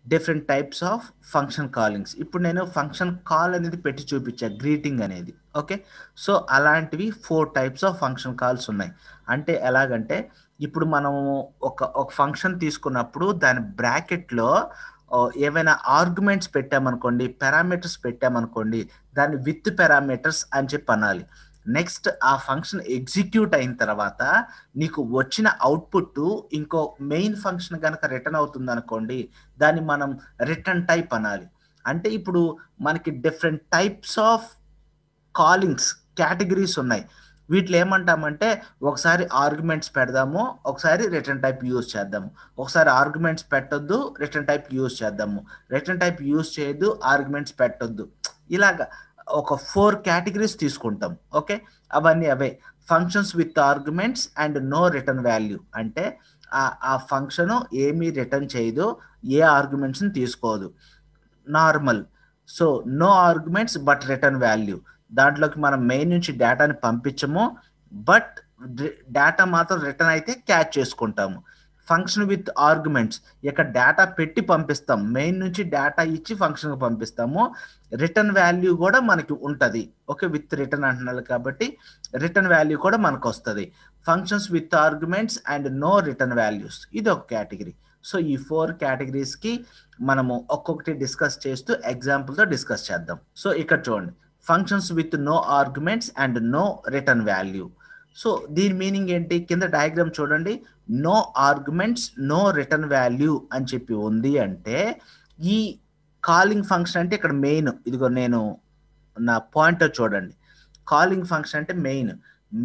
Different types of function కాలింగ్స్. ఇప్పుడు నేను function call అనేది పెట్టి చూపించా గ్రీటింగ్ అనేది. ఓకే. సో అలాంటివి 4 టైప్స్ ఆఫ్ ఫంక్షన్ కాల్స్ ఉన్నాయి. అంటే ఎలాగంటే ఇప్పుడు మనము ఒక ఫంక్షన్ తీసుకున్నప్పుడు దాని బ్రాకెట్‌లో ఏవైనా ఆర్గ్యుమెంట్స్ పెట్టామనుకోండి, పారామీటర్స్ పెట్టామనుకోండి, దాన్ని విత్ పారామీటర్స్ అని చెప్పి అనాలి. నెక్స్ట్ ఆ ఫంక్షన్ ఎగ్జిక్యూట్ అయిన తర్వాత నీకు వచ్చిన అవుట్‌పుట్ ఇంకో మెయిన్ ఫంక్షన్ గనక రిటర్న్ అవుతుందనుకోండి, దాన్ని మనం రిటర్న్ టైప్ అనాలి. అంటే ఇప్పుడు మనకి డిఫరెంట్ టైప్స్ ఆఫ్ కాలింగ్స్ కేటగిరీస్ ఉన్నాయి. వీటిలో ఏమంటామంటే ఒకసారి ఆర్గ్యుమెంట్స్ పెడదాము, ఒకసారి రిటర్న్ టైప్ యూజ్ చేద్దాము. ఒకసారి ఆర్గ్యుమెంట్స్ పెట్టొద్దు, రిటర్న్ టైప్ యూజ్ చేద్దాము. రిటర్న్ టైప్ యూజ్ చేయొద్దు, ఆర్గ్యుమెంట్స్ పెట్టొద్దు. ఇలాగ ఒక 4 కేటగిరీస్ తీసుకుంటాం. ఓకే. అవన్నీ అవే. Functions with arguments and no return value అంటే ఆ ఫంక్షను ఏమీ రిటర్న్ చేయదు, ఏ ఆర్గ్యుమెంట్స్‌ని తీసుకోదు. Normal. So, no arguments but return value. దాంట్లోకి మనం మెయిన్ నుంచి డేటాని పంపించము. బట్ డేటా మాత్రం రిటర్న్ అయితే క్యాచ్ చేసుకుంటాము. ఫంక్షన్ విత్ ఆర్గ్యుమెంట్స్ ఇక్కడ డేటా పెట్టి పంపిస్తాం. మెయిన్ నుంచి డేటా ఇచ్చి ఫంక్షన్‌కి పంపిస్తాము. రిటర్న్ వాల్యూ కూడా మనకి ఉంటది. ఓకే. విత్ రిటర్న్ అంటున్నారు కాబట్టి రిటర్న్ వాల్యూ కూడా మనకొస్తది. Functions with arguments and no return values ఇదొక కేటగిరీ. సో, ఈ 4 కేటగిరీస్‌కి మనము ఒక్కొక్కటి డిస్కస్ చేస్తూ ఎగ్జాంపుల్‌తో డిస్కస్ చేద్దాం. సో, ఇక్కడ చూడండి. Functions with no arguments and no return value. So, దీని మీనింగ్ ఏంటి? కింద డయాగ్రామ్ చూడండి. No arguments, no return value అని చెప్పి ఉంది అంటే, ఈ కాలింగ్ ఫంక్షన్ అంటే ఇక్కడ మెయిన్. ఇదిగో నేను నా పాయింటర్ చూడండి. కాలింగ్ ఫంక్షన్ అంటే మెయిన్.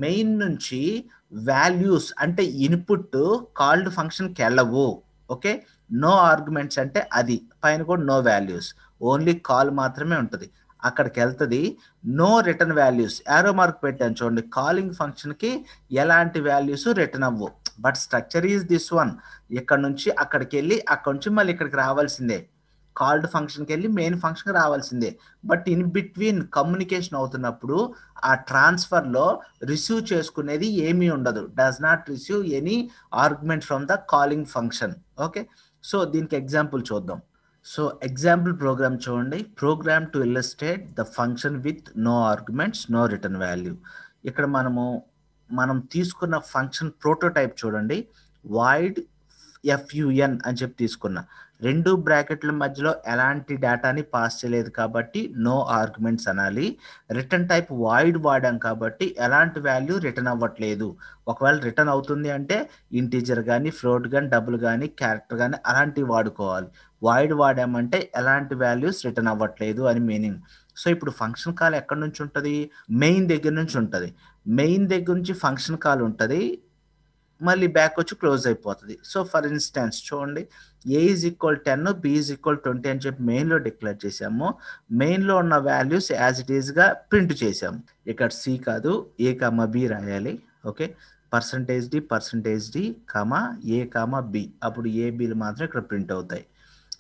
మెయిన్ నుంచి వాల్యూస్ అంటే ఇన్‌పుట్ కాల్డ్ ఫంక్షన్‌కెళ్ళవు. ఓకే. నో ఆర్గ్యుమెంట్స్ అంటే అది. పైన కూడా నో వాల్యూస్. ఓన్లీ కాల్ మాత్రమే ఉంటది. అక్కడికెళ్తది. No return values. Arrow mark పెట్టాను చూడండి. కాలింగ్ ఫంక్షన్‌కి ఎలాంటి వాల్యూస్ రిటర్న్ అవ్వవు. But structure is this one. ఇక్కడ నుంచి అక్కడికెళ్ళి, అక్కడి నుంచి మళ్ళీ ఇక్కడికి రావాల్సిందే. కాల్డ్ ఫంక్షన్‌కెళ్ళి మెయిన్ ఫంక్షన్‌కి రావాల్సిందే. బట్ ఇన్ బిట్వీన్ కమ్యూనికేషన్ అవుతున్నప్పుడు ఆ ట్రాన్స్‌ఫర్‌లో రిసీవ్ చేసుకునేది ఏమీ ఉండదు. Does not receive any argument from the calling function. Okay. So, దీనికి ఎగ్జాంపుల్ చూద్దాం. సో, ఎగ్జాంపుల్ ప్రోగ్రామ్ చూడండి. Program to illustrate the function with no arguments, no return value. ఇక్కడ మనం తీసుకున్న ఫంక్షన్ ప్రోటోటైప్ చూడండి. వాయిడ్ ఫన్ అని చెప్పి తీసుకున్నా. 2 బ్రాకెట్ల మధ్యలో ఎలాంటి డేటాని పాస్ చేయలేదు కాబట్టి నో ఆర్గ్యుమెంట్స్ అనాలి. రిటర్న్ టైప్ వాయిడ్ వాడాం కాబట్టి ఎలాంటి వాల్యూ రిటర్న్ అవ్వట్లేదు. ఒకవేళ రిటర్న్ అవుతుంది అంటే ఇంటీజర్ గాని, ఫ్లోట్ గాని, డబుల్ గాని, క్యారెక్టర్ గాని అలాంటివి వాడుకోవాలి. వాయిడ్ వాడామంటే ఎలాంటి వాల్యూస్ రిటర్న్ అవ్వట్లేదు అని మీనింగ్. సో, ఇప్పుడు ఫంక్షన్ కాల్ ఎక్కడి నుంచి ఉంటది? మెయిన్ దగ్గర నుంచి ఉంటది. మెయిన్ దగ్గర నుంచి ఫంక్షన్ కాల్ ఉంటది. మళ్ళీ బ్యాక్ వచ్చి క్లోజ్ అయిపోతది. సో, ఫర్ ఇన్‌స్టాన్స్ చూడండి. A is equal 10, B is equal 20 అని చెప్పి మెయిన్‌లో డిక్లేర్ చేసాము. మెయిన్‌లో ఉన్న వాల్యూస్ యాస్ ఇట్ ఈస్‌గా ప్రింట్ చేసాము. ఇక్కడ సి కాదు, ఏ, బి రాయాలి. ఓకే. %d, A, B. అప్పుడు ఏ, బిలు మాత్రం ఇక్కడ ప్రింట్ అవుతాయి.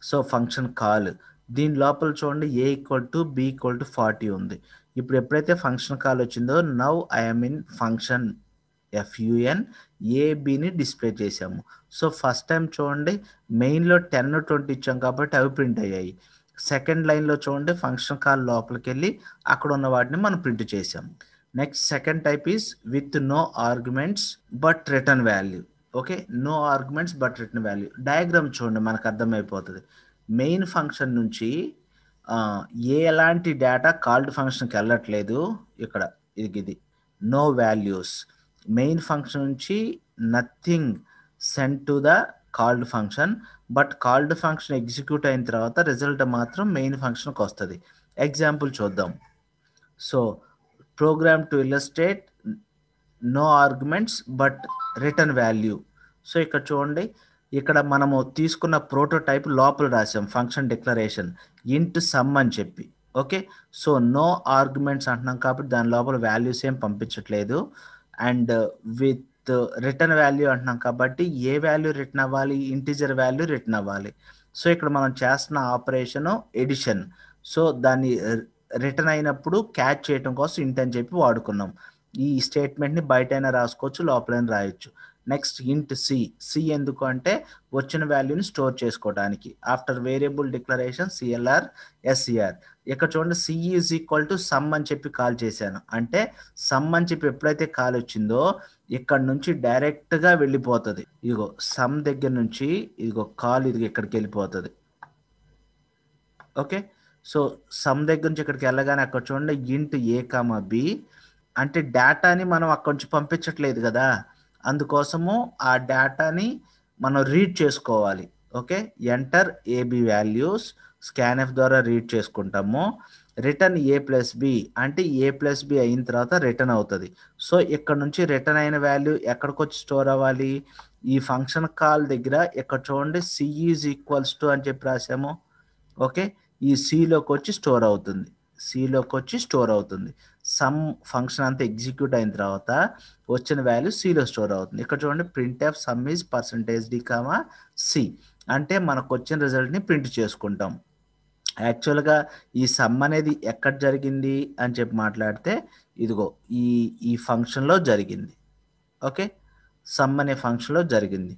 So, function call. దీని లోపల చూడండి A equal to B equal to 40 ఉంది. ఇప్పుడు ఎప్పుడైతే ఫంక్షన్ కాల్ వచ్చిందో now I am in function fun ఏబిని డిస్ప్లే చేసాము. సో, ఫస్ట్ టైం చూడండి మెయిన్‌లో 10, 20 ఇచ్చాం కాబట్టి అవి ప్రింట్ అయ్యాయి. సెకండ్ లైన్‌లో చూడండి ఫంక్షన్ కాల్ లోపలికెళ్ళి అక్కడ ఉన్న వాటిని మనం ప్రింట్ చేసాము. Next second type is with no arguments but return value. Okay. No arguments but return value. Diagram చూడండి మనకు అర్థమైపోతది. మెయిన్ ఫంక్షన్ నుంచి ఎలాంటి డేటా కాల్డ్ ఫంక్షన్‌కి వెళ్ళట్లేదు. ఇక్కడ ఇది. No values. మెయిన్ ఫంక్షన్ నుంచి nothing send to the called function. But called function execute అయిన తర్వాత రిజల్ట్ మాత్రం మెయిన్ ఫంక్షన్‌కి వస్తది. ఎగ్జాంపుల్ చూద్దాం. So, program to illustrate no arguments but return value. So, ఇక్కడ చూడండి. ఇక్కడ మనము తీసుకున్న ప్రోటోటైప్ లోపల రాసాం ఫంక్షన్ డిక్లరేషన్ ఇంట్ సమ్ అని చెప్పి. ఓకే. సో, నో ఆర్గ్యుమెంట్స్ అంటున్నాం కాబట్టి దాని లోపల వాల్యూస్ ఏం పంపించట్లేదు. అండ్ విత్ రిటర్న్ వాల్యూ అంటున్నాం కాబట్టి ఏ వాల్యూ రిటర్న్ అవ్వాలి? ఇంటిజర్ వాల్యూ రిటర్న్ అవ్వాలి. సో, ఇక్కడ మనం చేస్తున్న ఆపరేషను ఎడిషన్. సో, దాన్ని రిటర్న్ అయినప్పుడు క్యాచ్ చేయడం కోసం ఇంట్ అని చెప్పి వాడుకున్నాం. ఈ స్టేట్మెంట్‌ని బయటైనా రాసుకోవచ్చు, లోపలైనా రాయొచ్చు. నెక్స్ట్ ఇంట్ సి ఎందుకు అంటే వచ్చిన వాల్యూని స్టోర్ చేసుకోవడానికి. After variable declaration CLR SCR. ఇక్కడ చూడండి C is equal to sum అని చెప్పి కాల్ చేశాను. అంటే సమ్ అని చెప్పి ఎప్పుడైతే కాల్ వచ్చిందో ఇక్కడ నుంచి డైరెక్ట్గా వెళ్ళిపోతుంది. ఇదిగో సమ్ దగ్గర నుంచి ఇదిగో కాల్ ఇది ఇక్కడికి వెళ్ళిపోతుంది. ఓకే, సో సమ్ దగ్గర నుంచి ఇక్కడికి వెళ్ళగానే అక్కడ చూడండి ఇంట్ ఏ కామా బి అంటే డేటాని మనం అక్కడి నుంచి పంపించట్లేదు కదా, అందుకోసము ఆ డేటాని మనం రీడ్ చేసుకోవాలి. Okay, enter A B values scanf ద్వారా రీడ్ చేసుకుంటాము. రిటర్న్ ఏ ప్లస్ బి అంటే ఏ ప్లస్ బి అయిన తర్వాత రిటర్న్ అవుతుంది. సో ఇక్కడ నుంచి రిటర్న్ అయిన వాల్యూ ఎక్కడికి వచ్చి స్టోర్ అవ్వాలి, ఈ ఫంక్షన్ కాల్ దగ్గర ఇక్కడ చూడండి సి ఈజ్ ఈక్వల్స్ టు అని చెప్పి రాసాము. ఓకే, ఈ సిలోకి వచ్చి స్టోర్ అవుతుంది, సిలోకి వచ్చి స్టోర్ అవుతుంది. సమ్ ఫంక్షన్ అంతా ఎగ్జిక్యూట్ అయిన తర్వాత వచ్చిన వాల్యూ సిలో స్టోర్ అవుతుంది. ఇక్కడ చూడండి print F sum is percentage D comma C అంటే మనకు వచ్చిన రిజల్ట్ని ప్రింట్ చేసుకుంటాం. యాక్చువల్గా ఈ సమ్ అనేది ఎక్కడ జరిగింది అని చెప్పి మాట్లాడితే ఇదిగో ఈ ఫంక్షన్లో జరిగింది. ఓకే, సమ్ అనే ఫంక్షన్లో జరిగింది.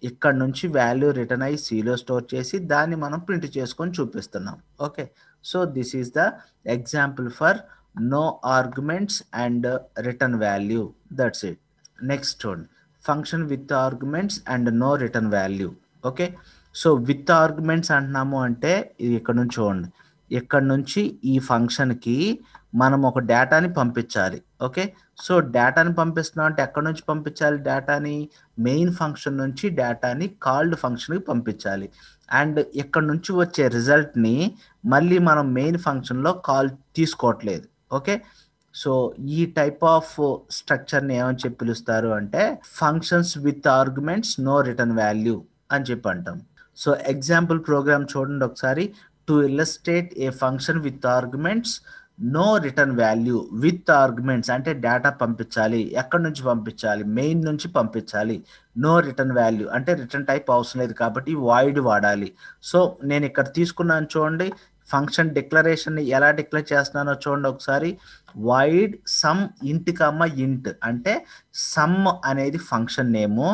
ఇక్కడ నుంచి వాల్యూ రిటర్న్ అయ్యి సిలో స్టోర్ చేసి దాన్ని మనం ప్రింట్ చేసుకొని చూపిస్తున్నాం. Okay, so this is the example for no arguments and return value. That's it. Next చూడండి function with arguments and no return value. Okay, so with arguments అంటున్నాము అంటే ఇది ఇక్కడ నుంచి చూడండి, ఇక్కడ నుంచి ఈ ఫంక్షన్కి మనం ఒక డేటాని పంపించాలి. ఓకే, సో డేటాని పంపిస్తున్నాం అంటే ఎక్కడి నుంచి పంపించాలి డేటాని, మెయిన్ ఫంక్షన్ నుంచి డేటాని కాల్డ్ ఫంక్షన్కి పంపించాలి. అండ్ ఇక్కడ నుంచి వచ్చే రిజల్ట్ని మళ్ళీ మనం మెయిన్ ఫంక్షన్లో కాల్ తీసుకోవట్లేదు. ఓకే, సో ఈ టైప్ ఆఫ్ స్ట్రక్చర్ని ఏమని చెప్పి పిలుస్తారు అంటే functions with arguments no return value అని చెప్పి అంటాం. సో ఎగ్జాంపుల్ ప్రోగ్రామ్ చూడండి ఒకసారి. To illustrate a function with arguments no return value. With arguments అంటే డేటా పంపించాలి, ఎక్కడి నుంచి పంపించాలి, మెయిన్ నుంచి పంపించాలి. నో రిటర్న్ వాల్యూ అంటే రిటర్న్ టైప్ అవసరం లేదు కాబట్టి వాయిడ్ వాడాలి. సో నేను ఇక్కడ తీసుకున్నాను చూడండి, ఫంక్షన్ డిక్లరేషన్ ఎలా డిక్లేర్ చేస్తున్నానో చూడండి ఒకసారి. వాయిడ్ సమ్ ఇంట్ కామా ఇంట్ అంటే సమ్ అనేది ఫంక్షన్ నేము,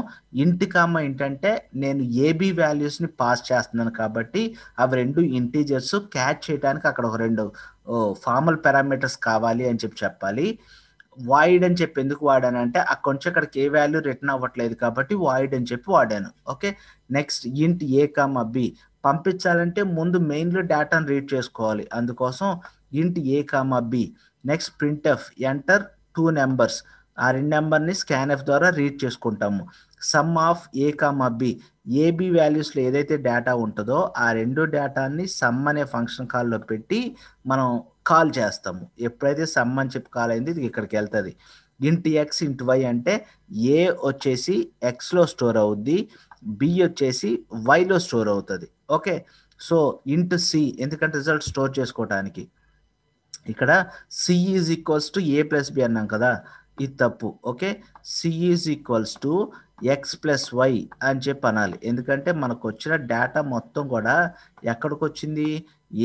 ఇంట్ కామా ఇంట్ అంటే నేను ఏబి వాల్యూస్ని పాస్ చేస్తున్నాను కాబట్టి అవి రెండు ఇంటీజర్స్ క్యాచ్ చేయడానికి అక్కడ ఒక రెండు ఫార్మల్ పారామీటర్స్ కావాలి అని చెప్పి చెప్పాలి. వాయిడ్ అని చెప్పి ఎందుకు వాడాను అంటే అక్కడ నుంచి అక్కడికి ఏ వాల్యూ రిటర్న్ అవ్వట్లేదు కాబట్టి వాయిడ్ అని చెప్పి వాడాను. ఓకే, నెక్స్ట్ ఇంట్ ఏ కామా బి పంపించాలంటే ముందు మెయిన్లో డేటాను రీడ్ చేసుకోవాలి, అందుకోసం int A comma B. Next print F enter 2 numbers, ఆ 2 నెంబర్ని స్కాన్ఎఫ్ ద్వారా రీడ్ చేసుకుంటాము. Sum of A comma B A B వాల్యూస్లో ఏదైతే డేటా ఉంటుందో ఆ రెండు డేటాని సమ్ అనే ఫంక్షన్ కాల్లో పెట్టి మనం కాల్ చేస్తాము. ఎప్పుడైతే సమ్ అని చెప్పి కాల్ అయింది ఇది ఇక్కడికి వెళ్తుంది. ఇంట్ ఎక్స్ ఇంట్ వై అంటే ఏ వచ్చేసి ఎక్స్లో స్టోర్ అవుద్ది, బి వచ్చేసి వైలో స్టోర్ అవుతుంది. ఓకే, సో ఇంట్ సి ఎందుకంటే రిజల్ట్ స్టోర్ చేసుకోవడానికి. ఇక్కడ C is equals to A plus B అన్నాం కదా, ఇది తప్పు. Okay, C is equals to X plus Y అని చెప్పి అనాలి. ఎందుకంటే మనకు వచ్చిన డేటా మొత్తం కూడా ఎక్కడికి వచ్చింది,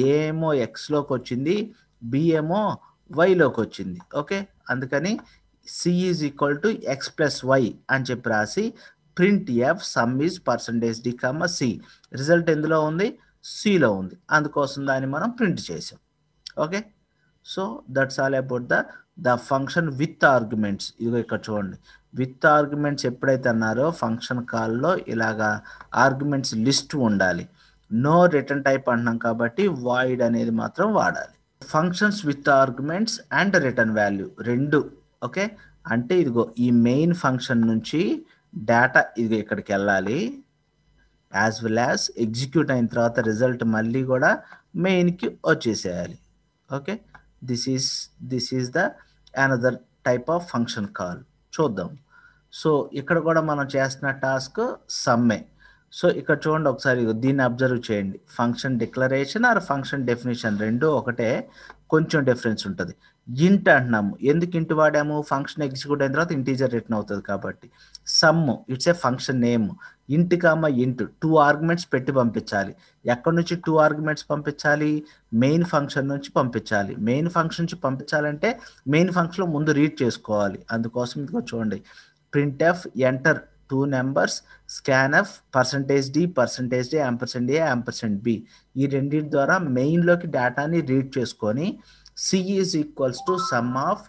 ఏ ఏమో ఎక్స్లోకి వచ్చింది, బి ఏమో వైలోకి వచ్చింది. ఓకే, అందుకని C is equal to X plus Y అని చెప్పి రాసి print F sum is percentage D comma C. Result ఎందులో ఉంది, సిలో ఉంది, అందుకోసం దాన్ని మనం ప్రింట్ చేసాం. Okay, so that's all about the function with arguments. ఇదిగో ఇక్కడ చూడండి, విత్ ఆర్గ్యుమెంట్స్ ఎప్పుడైతే అన్నారో ఫంక్షన్ కాల్లో ఇలాగా ఆర్గ్యుమెంట్స్ లిస్ట్ ఉండాలి. నో రిటర్న్ టైప్ అంటున్నాం కాబట్టి వాయిడ్ అనేది మాత్రం వాడాలి. Functions with arguments and return value రెండు. ఓకే, అంటే ఇదిగో ఈ మెయిన్ ఫంక్షన్ నుంచి డేటా ఇదిగో ఇక్కడికి వెళ్ళాలి, యాజ్ వెల్ యాజ్ ఎగ్జిక్యూట్ అయిన తర్వాత రిజల్ట్ మళ్ళీ కూడా మెయిన్కి వచ్చేసేయాలి. Okay, this is the another type of function call. చూద్దాం. సో ఇక్కడ కూడా మనం చేస్తున్న టాస్క్ సమ్మే. సో ఇక్కడ చూడండి ఒకసారి దీన్ని అబ్జర్వ్ చేయండి. Function declaration or function definition రెండు ఒకటే, కొంచెం డిఫరెన్స్ ఉంటుంది. ఇంట్ అంటున్నాము, ఎందుకు ఇంట్ వాడాము, ఫంక్షన్ ఎగ్జిక్యూట్ అయిన తర్వాత ఇంటీజర్ రిటర్న్ అవుతుంది కాబట్టి. Some it's a function name, ఇంట్ కామా ఇంట్ 2 ఆర్గ్యుమెంట్స్ పెట్టి పంపించాలి. ఎక్కడి నుంచి 2 ఆర్గ్యుమెంట్స్ పంపించాలి, మెయిన్ ఫంక్షన్ నుంచి పంపించాలి. మెయిన్ ఫంక్షన్ నుంచి పంపించాలంటే మెయిన్ ఫంక్షన్లో ముందు రీడ్ చేసుకోవాలి, అందుకోసం ఇదిగో చూడండి print F enter 2 numbers scanf %d %a %b ఈ రెండింటి ద్వారా మెయిన్లోకి డేటాని రీడ్ చేసుకొని C is equals to sum of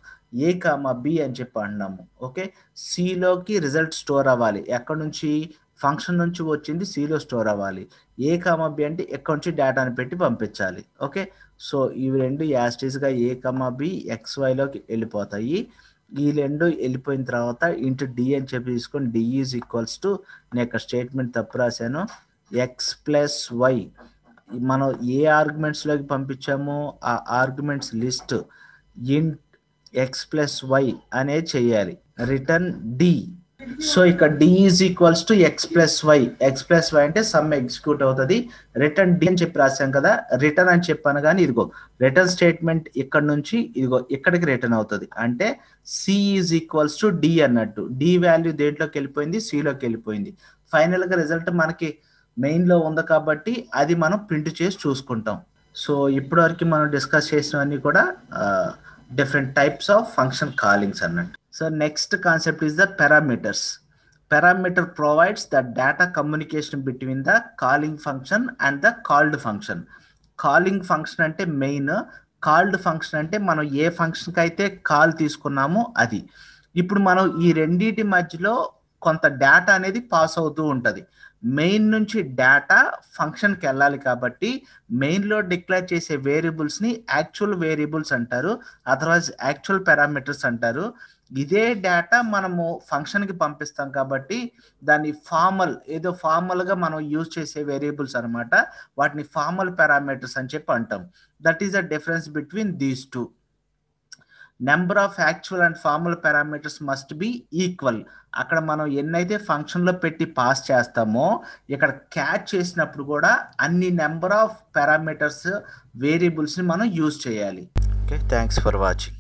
A comma B అని చెప్పి అంటున్నాము. ఓకే, సిలోకి రిజల్ట్ స్టోర్ అవ్వాలి. ఎక్కడి నుంచి? ఫంక్షన్ నుంచి వచ్చింది సిలో స్టోర్ అవ్వాలి. ఏ కామా బి అంటే ఎక్కడి నుంచి డేటాని పెట్టి పంపించాలి. ఓకే, సో ఇవి రెండు యాస్టీస్గా ఏ కామా బి XYలోకి వెళ్ళిపోతాయి. ఈ రెండు వెళ్ళిపోయిన తర్వాత ఇంటూ డి అని చెప్పి తీసుకొని డి ఈజ్ ఈక్వల్స్ టు, నేను ఇక్కడ స్టేట్మెంట్ తప్పు రాశాను, x+y మనం ఏ ఆర్గ్యుమెంట్స్లోకి పంపించామో ఆ ఆర్గ్యుమెంట్స్ లిస్ట్ ఇంట్ x+y అనేది చేయాలి. Return D. సో ఇక్కడ D is equals to x+y అంటే సమ్ ఎగ్జిక్యూట్ అవుతుంది. రిటర్న్ డి అని చెప్పి రాశాం కదా, రిటర్న్ అని చెప్పాను కానీ ఇదిగో రిటర్న్ స్టేట్మెంట్ ఇక్కడ నుంచి ఇదిగో ఇక్కడికి రిటర్న్ అవుతుంది. అంటే C is equals to D అన్నట్టు. డి వాల్యూ దేంట్లోకి వెళ్ళిపోయింది? సిలోకి వెళ్ళిపోయింది. ఫైనల్గా రిజల్ట్ మనకి మెయిన్లో ఉంది కాబట్టి అది మనం ప్రింట్ చేసి చూసుకుంటాం. సో ఇప్పటివరకు మనం డిస్కస్ చేసినవన్నీ కూడా different types of function callings అన్నట్టు. So next concept is the parameters. Parameter provides the data communication between the calling function and the called function. Calling function అంటే మెయిన్, కాల్డ్ ఫంక్షన్ అంటే మనం ఏ ఫంక్షన్కి అయితే కాల్ తీసుకున్నామో అది. ఇప్పుడు మనం ఈ రెండింటి మధ్యలో కొంత డేటా అనేది పాస్ అవుతూ ఉంటుంది. మెయిన్ నుంచి డేటా ఫంక్షన్కి వెళ్ళాలి కాబట్టి మెయిన్లో డిక్లేర్ చేసే వేరియబుల్స్ని యాక్చువల్ వేరియబుల్స్ అంటారు, అదర్వైజ్ యాక్చువల్ పారామీటర్స్ అంటారు. ఇదే డేటా మనము ఫంక్షన్కి పంపిస్తాం కాబట్టి దాన్ని ఫార్మల్గా మనం యూజ్ చేసే వేరియబుల్స్ అనమాట. వాటిని ఫార్మల్ పారామీటర్స్ అని చెప్పి అంటాం. That is the difference between these two. Number of actual and formal parameters must be equal. అక్కడ మనం ఎన్నైతే ఫంక్షన్లో పెట్టి పాస్ చేస్తామో ఇక్కడ క్యాచ్ చేసినప్పుడు కూడా అన్ని నెంబర్ ఆఫ్ పారామీటర్స్ వేరియబుల్స్ని మనం యూజ్ చేయాలి. Okay, thanks for watching.